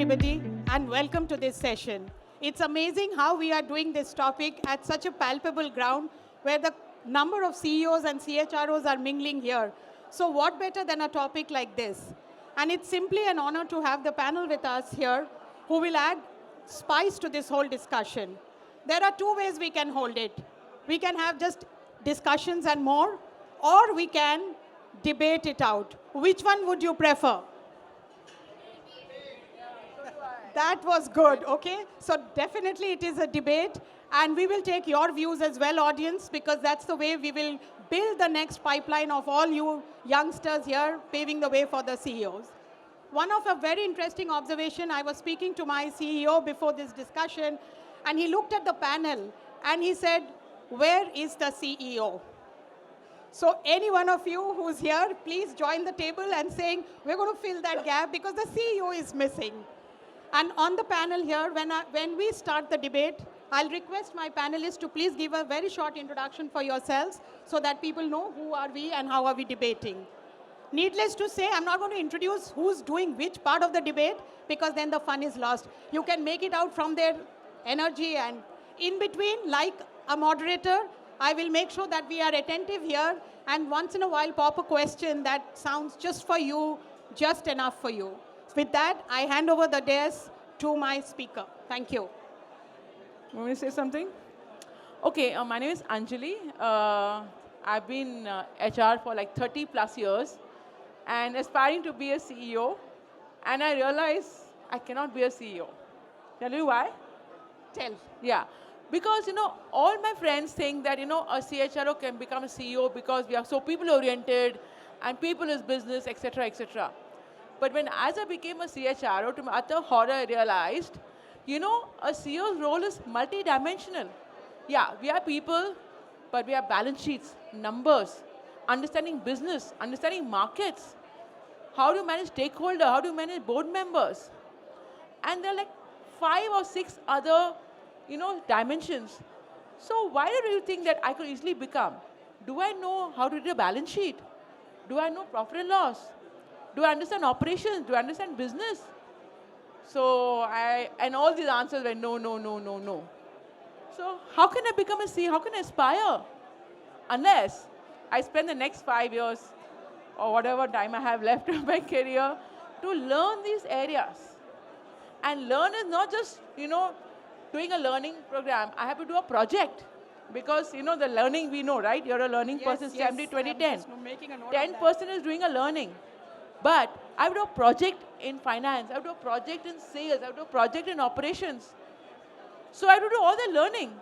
everybody, and welcome to this session. It's amazing how we are doing this topic at such a palpable ground where the number of CEOs and CHROs are mingling here. So what better than a topic like this? And it's simply an honor to have the panel with us here who will add spice to this whole discussion. There are two ways we can hold it. We can have just discussions and more, or we can debate it out. Which one would you prefer? That was good, okay? So definitely it is a debate, and we will take your views as well, audience, because that's the way we will build the next pipeline of all you youngsters here, paving the way for the CEOs. One of a very interesting observation, I was speaking to my CEO before this discussion, and he looked at the panel, and he said, where is the CEO? So any one of you who's here, please join the table and saying, we're going to fill that gap because the CEO is missing. And on the panel here, when we start the debate, I'll request my panelists to please give a very short introduction for yourselves so that people know who are we and how are we debating. Needless to say, I'm not going to introduce who's doing which part of the debate because then the fun is lost. You can make it out from their energy, and in between, like a moderator, I will make sure that we are attentive here and once in a while pop a question that sounds just for you, just enough for you. With that, I hand over the desk to my speaker. Thank you. Want me to say something? Okay, my name is Anjali. I've been HR for like 30 plus years and aspiring to be a CEO. And I realized I cannot be a CEO. Tell you why? Tell. Yeah. Because, all my friends think that, a CHRO can become a CEO because we are so people-oriented and people is business, etc., etc. But as I became a CHRO, to my utter horror, I realized, a CEO's role is multidimensional. Yeah, we are people, but we have balance sheets, numbers, understanding business, understanding markets. How do you manage stakeholder? How do you manage board members? And there are like 5 or 6 other, dimensions. So why do you think that I could easily become? Do I know how to do a balance sheet? Do I know profit and loss? Do I understand operations? Do I understand business? So and all these answers were no, no, no, no, no. So how can I become a CEO? How can I aspire? Unless I spend the next 5 years or whatever time I have left in my career to learn these areas. And learn is not just, doing a learning program. I have to do a project. Because, the learning we know, right? You're a learning person, yes, 2010. 10% person is doing a learning. But I have to do a project in finance. I have to do a project in sales. I have to do a project in operations. So I have to do all the learning.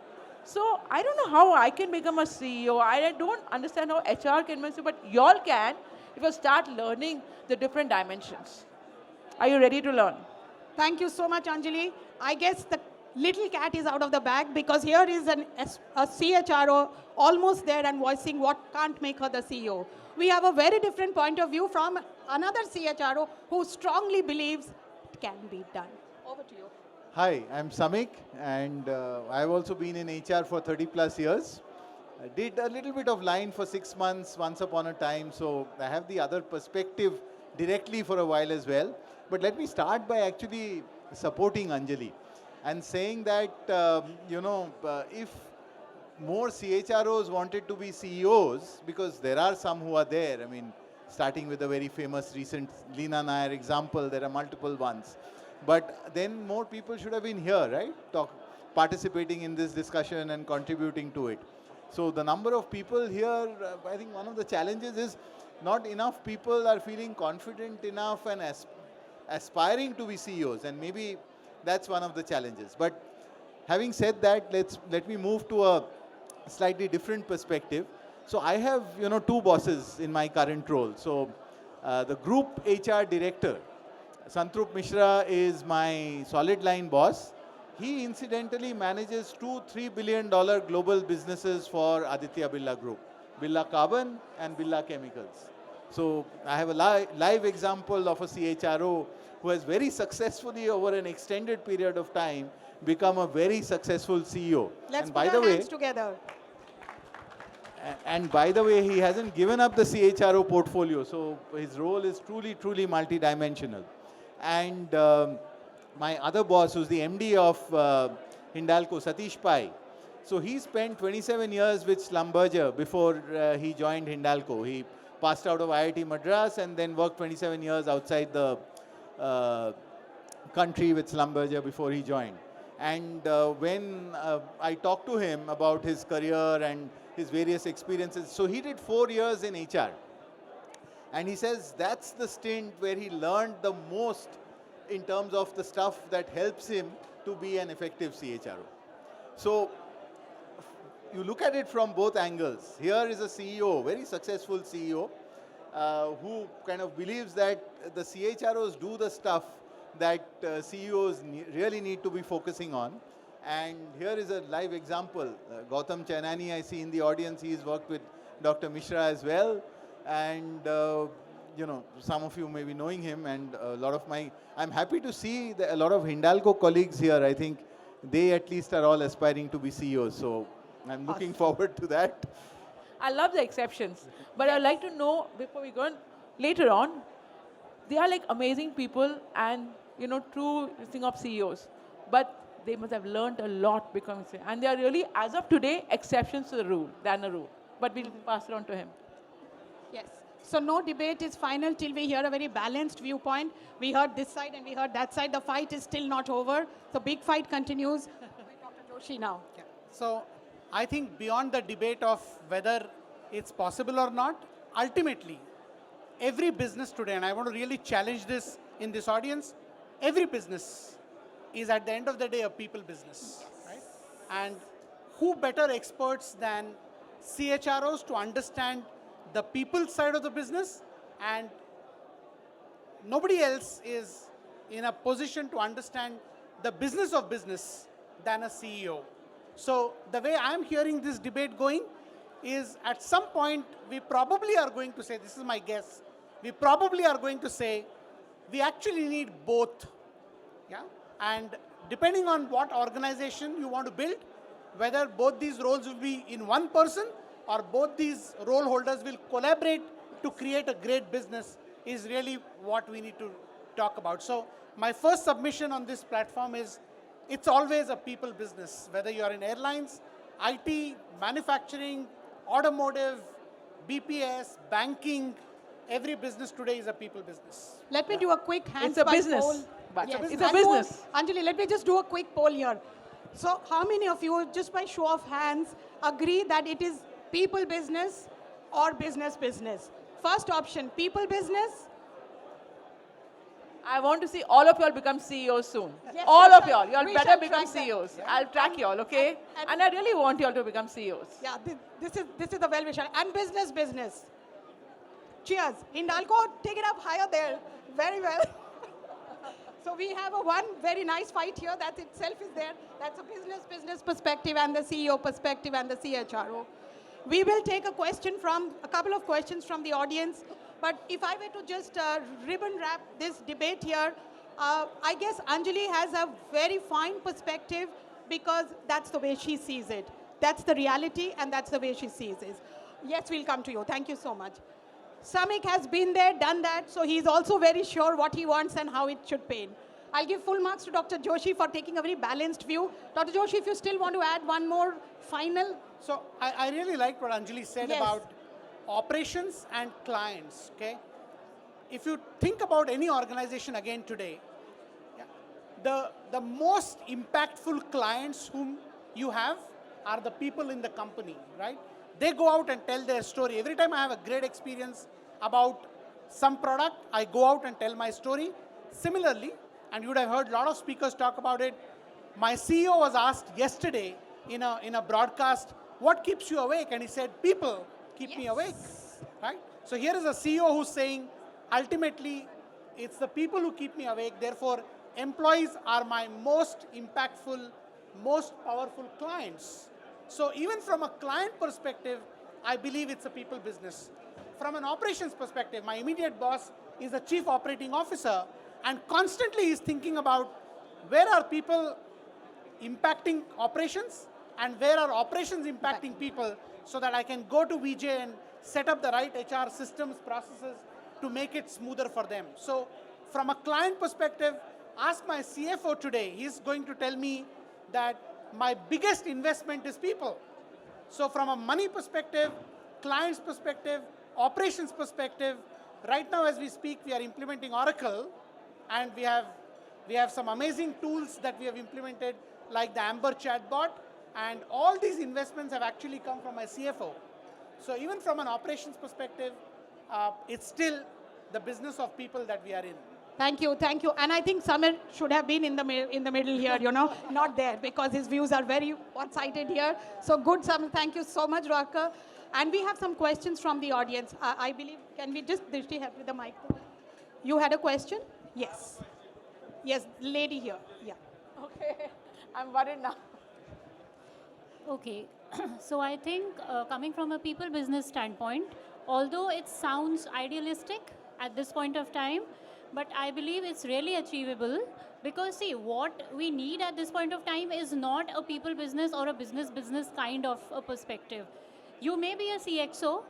So I don't know how I can become a CEO. I don't understand how HR can become, but y'all can if you start learning the different dimensions. Are you ready to learn? Thank you so much, Anjali. I guess the little cat is out of the bag because here is a CHRO almost there and voicing what can't make her the CEO. We have a very different point of view from another CHRO who strongly believes it can be done. Over to you. Hi, I'm SAMIK, and I've also been in HR for 30 plus years. I did a little bit of line for 6 months once upon a time, so I have the other perspective directly for a while as well. But let me start by actually supporting Anjali and saying that, if more CHROs wanted to be CEOs, because there are some who are there, starting with a very famous recent Leena Nair example, there are multiple ones. But then more people should have been here, right? Participating in this discussion and contributing to it. So the number of people here, I think one of the challenges is not enough people are feeling confident enough and aspiring to be CEOs, and maybe that's one of the challenges. But having said that, let me move to a slightly different perspective. So I have, 2 bosses in my current role. So the group HR director, Santrup Mishra, is my solid line boss. He incidentally manages 2-3 billion dollar global businesses for Aditya Birla Group, Birla Carbon and Birla Chemicals. So I have a live example of a CHRO who has very successfully over an extended period of time become a very successful CEO. Let's put our hands together. And by the way, he hasn't given up the CHRO portfolio, so his role is truly, truly multidimensional. And my other boss, who's the MD of Hindalco, Satish Pai. So he spent 27 years with Schlumberger before he joined Hindalco. He passed out of IIT Madras and then worked 27 years outside the country with Schlumberger before he joined. And when I talked to him about his career and his various experiences, so he did 4 years in HR. And he says that's the stint where he learned the most in terms of the stuff that helps him to be an effective CHRO. So you look at it from both angles. Here is a CEO, very successful CEO, who kind of believes that the CHROs do the stuff that CEOs really need to be focusing on. And here is a live example. Gautam Chainani, I see in the audience, he's worked with Dr. Mishra as well. And, you know, some of you may be knowing him, and a lot of I'm happy to see a lot of Hindalco colleagues here. I think they at least are all aspiring to be CEOs. So I'm looking forward to that. I love the exceptions. But I'd like to know, before we go on, later on, they are like amazing people and, you know, true thing of CEOs. But they must have learned a lot becoming CEO. And they are really, as of today, exceptions to the rule, than a rule. But we'll pass it on to him. Yes. So no debate is final till we hear a very balanced viewpoint. We heard this side and we heard that side. The fight is still not over. So big fight continues with Dr. Joshi now. Yeah. So I think beyond the debate of whether it's possible or not, ultimately, every business today, and I want to really challenge this in this audience, every business is at the end of the day a people business, right? And who better experts than CHROs to understand the people side of the business, and nobody else is in a position to understand the business of business than a CEO. So the way I'm hearing this debate going is at some point we probably are going to say, this is my guess, we probably are going to say we actually need both. Yeah? And depending on what organization you want to build, whether both these roles will be in one person or both these role holders will collaborate to create a great business is really what we need to talk about. So my first submission on this platform is it's always a people business, whether you are in airlines, IT, manufacturing, automotive, BPS, banking, every business today is a people business. Let me do a quick hands It's a by business. poll. But Yes. it's a And business. Anjali, let me just do a quick poll here. So how many of you, just by show of hands, agree that it is people business or business business? First option, people business. I want to see all of y'all become CEOs soon. Yes, All we of shall- y'all. Y'all we better shall become track them. CEOs. I'll track y'all, okay? and- And I really want y'all to become CEOs. Yeah, this is the well-wisher. And business business. Cheers. Hindalco, take it up higher there. Very well. So we have one very nice fight here. That itself is there. That's a business perspective and the CEO perspective and the CHRO. We will take a couple of questions from the audience. But if I were to just ribbon wrap this debate here, I guess Anjali has a very fine perspective because that's the way she sees it. That's the reality and that's the way she sees it. Yes, we'll come to you. Thank you so much. SAMIK has been there, done that, so he's also very sure what he wants and how it should pain. I'll give full marks to Dr. Joshi for taking a very balanced view. Dr. Joshi, if you still want to add one more final. So I really liked what Anjali said Yes. about operations and clients, okay? If you think about any organization again today, yeah, the most impactful clients whom you have are the people in the company, right? They go out and tell their story. Every time I have a great experience about some product, I go out and tell my story. Similarly, and you would have heard a lot of speakers talk about it, my CEO was asked yesterday in a broadcast, what keeps you awake? And he said, people keep me awake, right? So here is a CEO who's saying, ultimately, it's the people who keep me awake. Therefore, employees are my most impactful, most powerful clients. So even from a client perspective, I believe it's a people business. From an operations perspective, my immediate boss is a chief operating officer, and constantly he's thinking about where are people impacting operations and where are operations impacting people so that I can go to VJ and set up the right HR systems, processes to make it smoother for them. So from a client perspective, Ask my CFO today. He's going to tell me that my biggest investment is people. So from a money perspective, client's perspective, operations perspective, right now as we speak, we are implementing Oracle, and we have some amazing tools that we have implemented, like the Amber chatbot, and all these investments have actually come from my CFO. So even from an operations perspective, it's still the business of people that we are in. Thank you, thank you. And I think Samir should have been in the middle here, you know, not there, because his views are very one-sided here. So good, Samir. Thank you so much, Raka. And we have some questions from the audience. I believe, can we just, Drishti, help with the mic? You had a question? Yes. Yes, lady here. Yeah. Okay, I'm worried now. Okay, so I think coming from a people business standpoint, although it sounds idealistic at this point of time, but I believe it's really achievable, because see, what we need at this point of time is not a people business or a business kind of a perspective. You may be a CXO,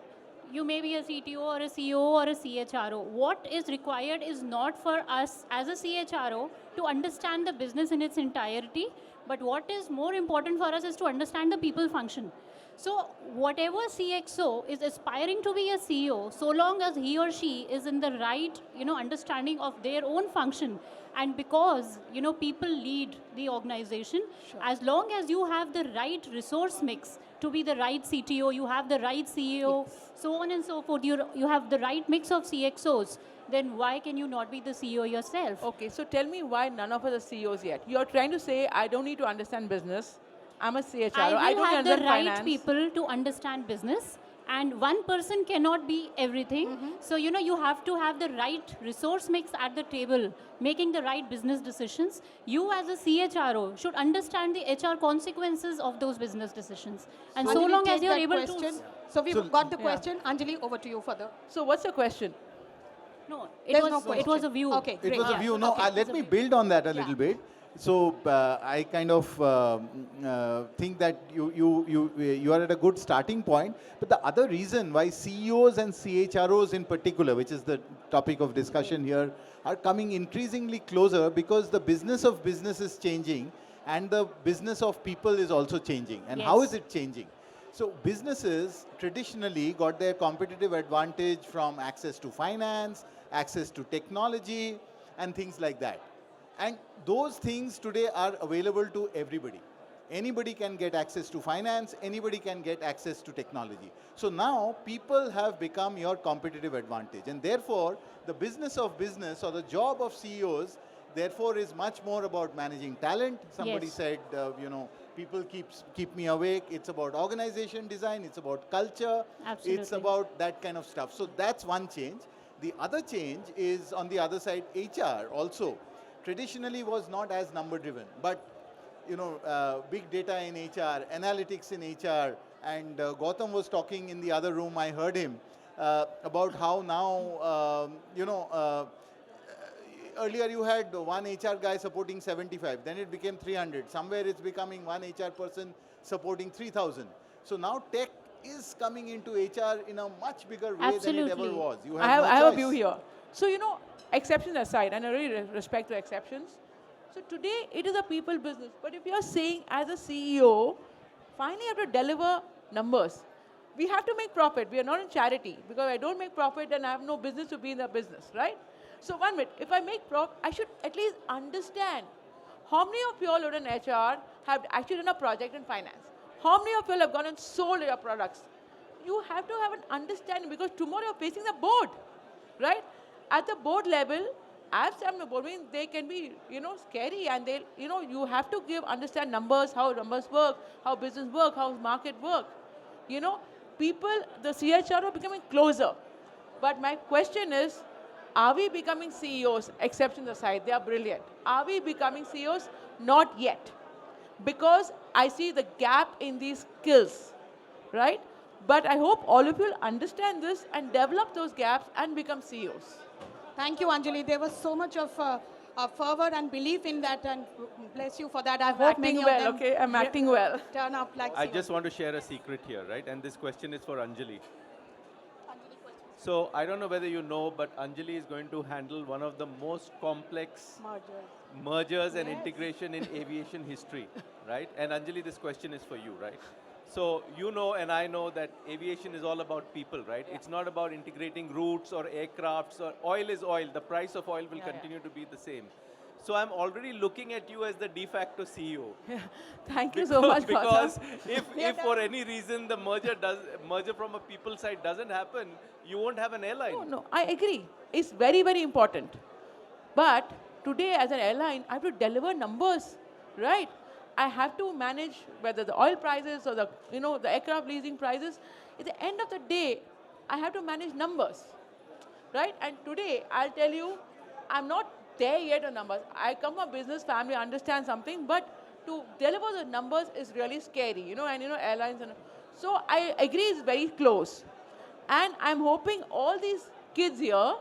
you may be a CTO or a CEO or a CHRO. What is required is not for us as a CHRO to understand the business in its entirety, but what is more important for us is to understand the people function. So whatever CXO is aspiring to be a CEO, so long as he or she is in the right, understanding of their own function, and because, people lead the organization, as long as you have the right resource mix to be the right CTO, you have the right CEO, so on and so forth, you have the right mix of CXOs, then why can you not be the CEO yourself? Okay, so tell me why none of us are CEOs yet. You're trying to say, I don't need to understand business. I'm a CHRO. I don't have the understand right finance. people to understand business, and one person cannot be everything. So, you have to have the right resource mix at the table, making the right business decisions. You as a CHRO should understand the HR consequences of those business decisions. And so Anjali, long take as you're that able question. to... So we've got the Yeah. question. Anjali, over to you further. So what's the question? No, There's it no was, question. it was a view. Okay, It great. was a Yeah. view. No, Okay. let me build on that a little bit. So I kind of think that you are at a good starting point. But the other reason why CEOs and CHROs in particular, which is the topic of discussion here, are coming increasingly closer, because the business of business is changing and the business of people is also changing. And how Yes. is it changing? So businesses traditionally got their competitive advantage from access to finance, access to technology, and things like that. And those things today are available to everybody. Anybody can get access to finance, anybody can get access to technology. So now people have become your competitive advantage. And therefore, the business of business, or the job of CEOs, therefore is much more about managing talent. Somebody Yes. said, people keep me awake. It's about organization design, it's about culture, it's Absolutely. about that kind of stuff. So that's one change. The other change is on the other side, HR also traditionally was not as number driven, but big data in HR, analytics in HR, and Gautam was talking in the other room, I heard him, about how now, earlier you had one HR guy supporting 75, then it became 300. Somewhere it's becoming one HR person supporting 3,000. So now tech is coming into HR in a much bigger way than it ever Absolutely. was. You I have no have a choice. view here. So, exceptions aside, and I really respect the exceptions. So today, it is a people business. But if you're saying as a CEO, finally you have to deliver numbers. We have to make profit. We are not in charity. Because if I don't make profit, then I have no business to be in the business, right? So 1 minute, if I make profit, I should at least understand how many of you all who are in HR have actually done a project in finance. How many of you all have gone and sold your products? You have to have an understanding, because tomorrow you're facing the board, right? At the board level, I've sat on the board meeting, they can be, scary, and they, you have to understand numbers, how numbers work, how business work, how market work. People, the CHRO are becoming closer. But my question is, are we becoming CEOs? Exceptions aside, they are brilliant. Are we becoming CEOs? Not yet. Because I see the gap in these skills, right? But I hope all of you will understand this and develop those gaps and become CEOs. Thank you, Anjali. There was so much of fervor and belief in that, and bless you for that. I hope many Acting well, of them okay? I'm acting well. turn up like I CEOs. just want to share a secret here, right? And this question is for Anjali. So I don't know whether you know, but Anjali is going to handle one of the most complex mergers and integration in aviation history, right? And Anjali, this question is for you, right? So you know and I know that aviation is all about people, right? It's not about integrating routes or aircrafts or oil is oil. The price of oil will continue to be the same. So I'm already looking at you as the de facto CEO. Thank you so much, Because Gautam. if for any reason the merger from a people side doesn't happen, you won't have an airline. No, I agree. It's very, very important. But today, as an airline, I have to deliver numbers, right? I have to manage whether the oil prices or the the aircraft leasing prices. At the end of the day, I have to manage numbers, right? And today, I'll tell you, I'm not there yet on numbers. I come from a business family, understand something, but to deliver the numbers is really scary, airlines. So I agree it's very close. And I'm hoping all these kids here,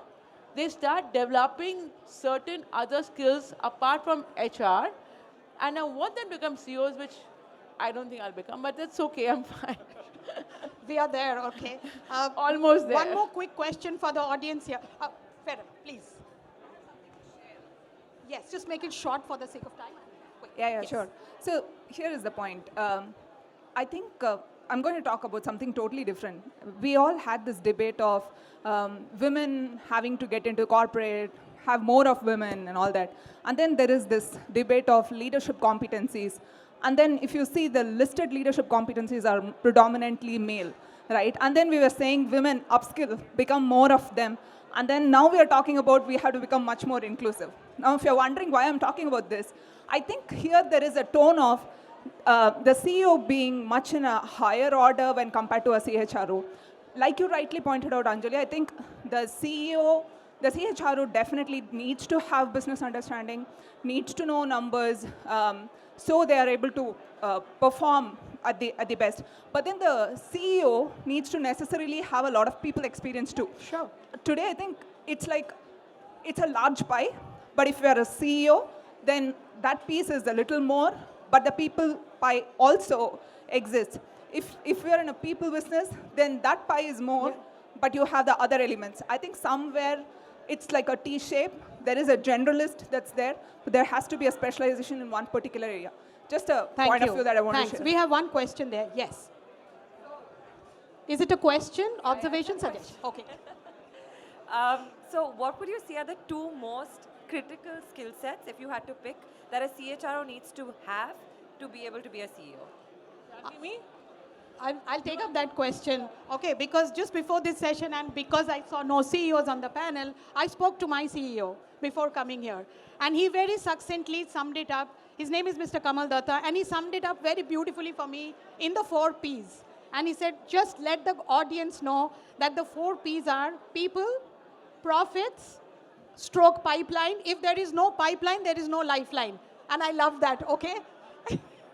they start developing certain other skills apart from HR. And I want them to become CEOs, which I don't think I'll become, but that's okay, I'm fine. We are there, okay. Almost there. One more quick question for the audience here. Farah, please. Yes, just make it short for the sake of time. Quick. Yeah, Yes. sure. So here is the point. I think I'm going to talk about something totally different. We all had this debate of women having to get into corporate, have more of women and all that. And then there is this debate of leadership competencies. And then if you see the listed leadership competencies are predominantly male, right? And then we were saying women upskill, become more of them. And then now we are talking about we have to become much more inclusive. Now, if you're wondering why I'm talking about this, I think here there is a tone of the CEO being much in a higher order when compared to a CHRO. Like you rightly pointed out, Anjali, I think the CHRO definitely needs to have business understanding, needs to know numbers, so they are able to perform at the best. But then the CEO needs to necessarily have a lot of people experience too. Sure. Today, I think it's a large pie, but if you are a CEO, then that piece is a little more, but the people pie also exists. If we are in a people business, then that pie is more, but you have the other elements. I think somewhere it's like a T-shape. There is a generalist that's there, but there has to be a specialization in one particular area. Just a point of view that I want to share. We have one question there. Yes. Is it a question, observation, suggestion? Okay. So what would you say are the two most critical skill sets, if you had to pick, that a CHRO needs to have to be able to be a CEO? Me? I'll take up that question. Okay, because just before this session and because I saw no CEOs on the panel, I spoke to my CEO before coming here. And he very succinctly summed it up. His name is Mr. Kamal Datta, and he summed it up very beautifully for me in the 4 Ps. And he said, just let the audience know that the 4 Ps are people, profits, stroke pipeline. If there is no pipeline, there is no lifeline. And I love that, okay?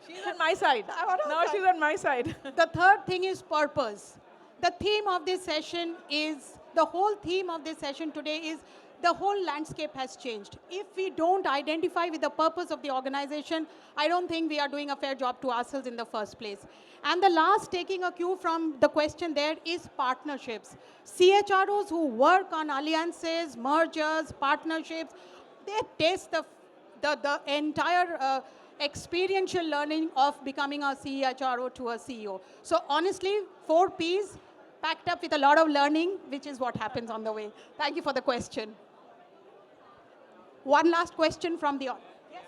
She's on my side. Now she's on my side. The third thing is purpose. The theme of this session is, the whole theme of this session today is the whole landscape has changed. If we don't identify with the purpose of the organization, I don't think we are doing a fair job to ourselves in the first place. And the last, taking a cue from the question there, is partnerships. CHROs who work on alliances, mergers, partnerships, they taste the entire experiential learning of becoming a CHRO to a CEO. So honestly, 4 Ps packed up with a lot of learning, which is what happens on the way. Thank you for the question. One last question from the audience. Yes,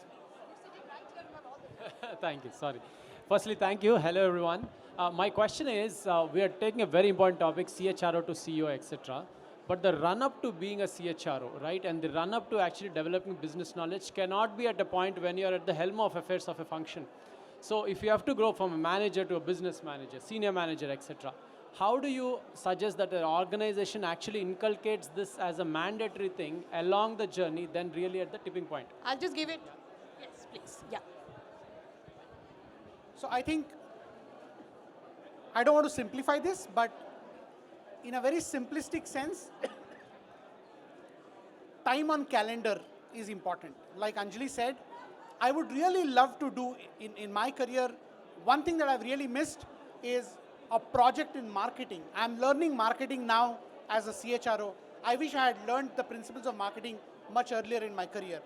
please. Thank you. Sorry. Firstly, thank you. Hello, everyone. My question is, we are taking a very important topic, CHRO to CEO, etc. But the run-up to being a CHRO, right, and the run-up to actually developing business knowledge cannot be at a point when you're at the helm of affairs of a function. So if you have to grow from a manager to a business manager, senior manager, etc., how do you suggest that an organization actually inculcates this as a mandatory thing along the journey, then really at the tipping point? I'll just give it. Yes, please. Yeah. So I think, I don't want to simplify this, but in a very simplistic sense, time on calendar is important. Like Anjali said, I would really love to do in my career, one thing that I've really missed is a project in marketing. I'm learning marketing now as a CHRO. I wish I had learned the principles of marketing much earlier in my career.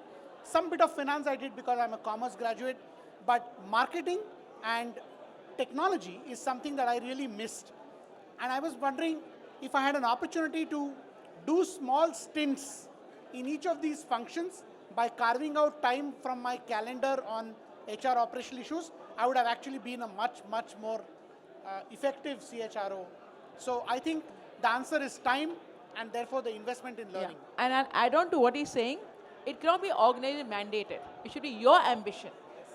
Some bit of finance I did because I'm a commerce graduate, but marketing and technology is something that I really missed. And I was wondering if I had an opportunity to do small stints in each of these functions by carving out time from my calendar on HR operational issues, I would have actually been a much, much more effective CHRO. So I think the answer is time and therefore the investment in learning. Yeah. And I'll add on to what he's saying, it cannot be organized and mandated. It should be your ambition.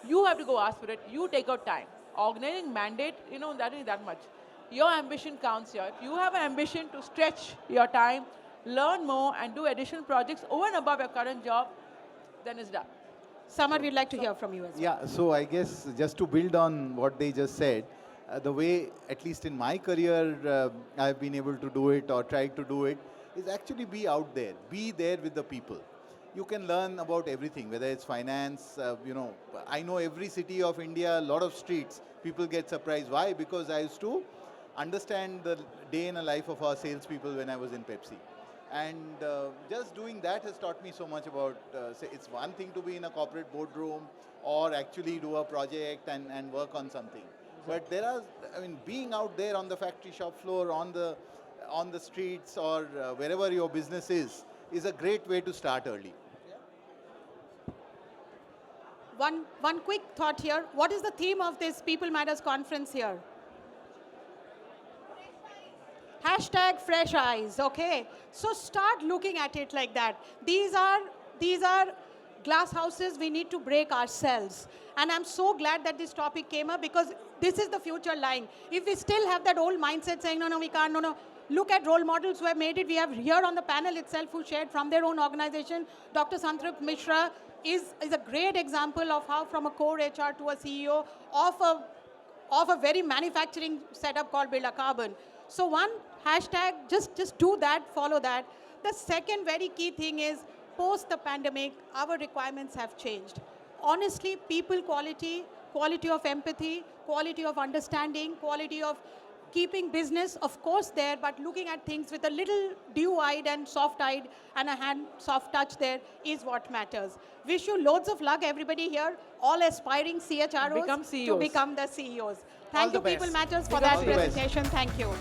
You have to go ask for it. You take out time. Organizing mandate, that is that much. Your ambition counts here. If you have an ambition to stretch your time, learn more and do additional projects over and above your current job, then it's done. Samar, we'd like to hear from you as well. Yeah, so I guess just to build on what they just said, the way, at least in my career, I've been able to do it or tried to do it, is actually be out there, be there with the people. You can learn about everything, whether it's finance, I know every city of India, a lot of streets, people get surprised. Why? Because I used to understand the day in a life of our salespeople when I was in Pepsi. And just doing that has taught me so much about, it's one thing to be in a corporate boardroom or actually do a project and work on something. But there are, being out there on the factory shop floor, on the streets or wherever your business is a great way to start early. One quick thought here. What is the theme of this People Matters conference here? Hashtag fresh eyes, okay? So start looking at it like that. These are glass houses we need to break ourselves. And I'm so glad that this topic came up because this is the future lying. If we still have that old mindset saying, no, we can't, no. Look at role models who have made it. We have here on the panel itself who shared from their own organization. Dr. Santrip Mishra is a great example of how from a core HR to a CEO of a very manufacturing setup called Build a Carbon. So one, hashtag, just do that, follow that. The second very key thing is post the pandemic, our requirements have changed. Honestly, people quality of empathy, quality of understanding, quality of keeping business, of course, there, but looking at things with a little dew-eyed and soft-eyed and a hand soft touch there is what matters. Wish you loads of luck, everybody here, all aspiring CHROs Become CEOs. to become the CEOs. Thank you, the best. People Matters, for All that the best. presentation. Thank you.